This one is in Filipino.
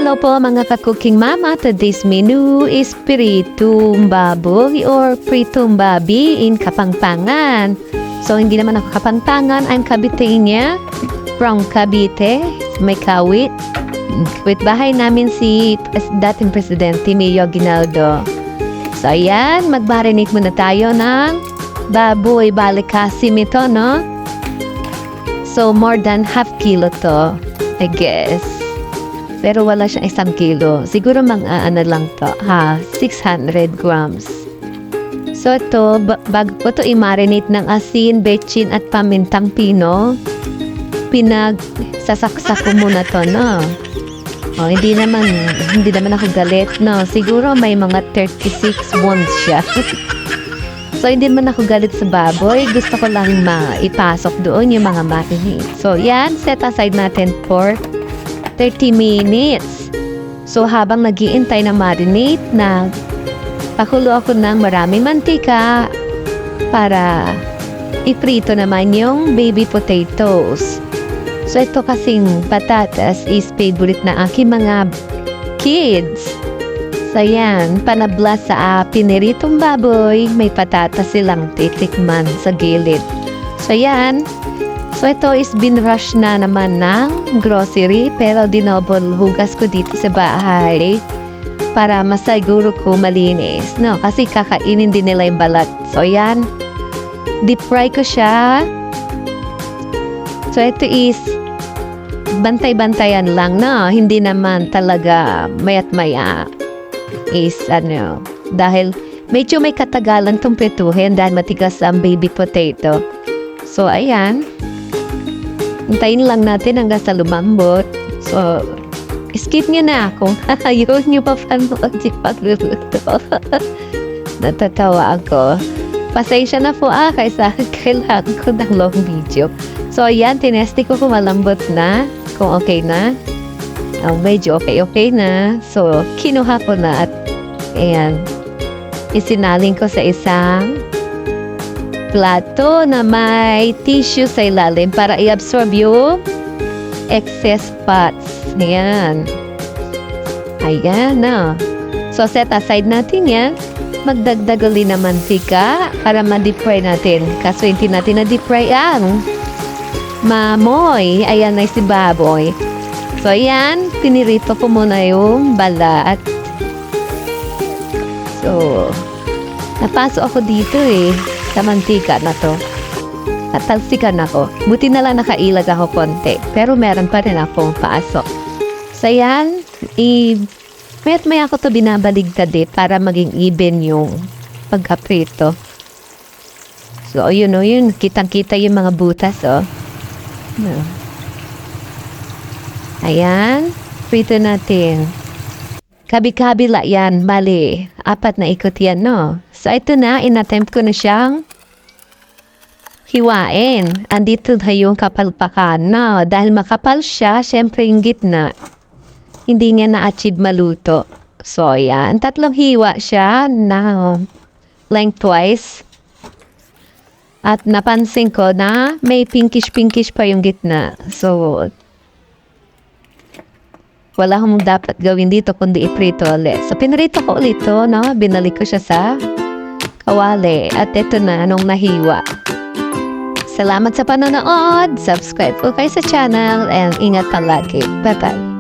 Hello po mga ka-cooking mama. Today's menu is pritong baboy or pritong babi in Kapampangan. So hindi naman ako Kapampangan, I'm Caviteña from Cavite, may kawit. Bahay namin si dating Presidente Mayo Aguinaldo. So ayan, mag-marinate muna tayo ng baboy, balikasim ito, no? So more than half kilo to, I guess. Pero wala siyang 1 kilo. Siguro ano lang to, 600 grams. So ito, bago ko ito i-marinate ng asin, bechin at pamintang pino, sasaksak ko muna to, no? Oh, hindi naman ako galit, no? Siguro may mga 36 bones siya. So hindi naman ako galit sa baboy. Gusto ko lang ipasok doon yung mga marinade. So yan, set aside natin for 30 minutes. So habang nag-iintay na marinate, pakulo ako ng maraming mantika para iprito naman yung baby potatoes. So ito kasing patatas is favorite na aking mga kids. So yan, panabla sa piniritong baboy, may patatas silang titikman sa gilid. So yan. So ito is binrush na naman ng grocery, pero dinouble hugas ko dito sa bahay para masiguro ko malinis, no? Kasi kakainin din nila yung balat. So yan, deep fry ko siya. So ito is bantay-bantayan lang, no? Hindi naman talaga mayat maya is dahil medyo may katagalan tong prituhin dahil matigas ang baby potato. So ayan, hintayin lang natin hanggang sa lumambot. So, skip nyo na kung ayaw nyo pa panood yung pagluluto. Natatawa ako. Pasensya na po kaysa kailangan ko ng long video. So, ayan, tinesti ko kung malambot na, kung okay na. Medyo okay na. So, kinuha ko na at ayan, isinaling ko sa isang plato na may tissue sa ilalim para i-absorb yung excess fats. Ayan. Ayan na. So, set aside natin yan. Magdagdag ulit ng mantika para ma-deep fry natin. Kaso hindi natin na-deep fry ang mamoy. Ayan na si baboy. So, ayan. Pinirito ko muna yung balat. So, napasok ako dito sa mantika na to. Natalsikan ako. Buti na lang nakailag ako konti. Pero meron pa rin akong paasok. So yan, may ako to binabaligtad para maging even yung pagkaprito. So yun kitang-kita yung mga butas, Ayan, prito natin. Kabi-kabila yan, bali, 4 na ikot yan, no? So, ito na, in-attempt ko na siyang hiwain. Andito na yung kapalpakan, no? Dahil makapal siya, syempre yung gitna, hindi nga na-achieve maluto. So, yan. 3 hiwa siya na lengthwise. At napansin ko na may pinkish-pinkish pa yung gitna. So, wala akong dapat gawin dito kundi iprito ulit. So, pinrito ko ulit ito, no? Binalik ko siya sa kawali. At ito na, nung nahiwa. Salamat sa panonood. Subscribe po kayo sa channel. And ingat palagi. Bye-bye.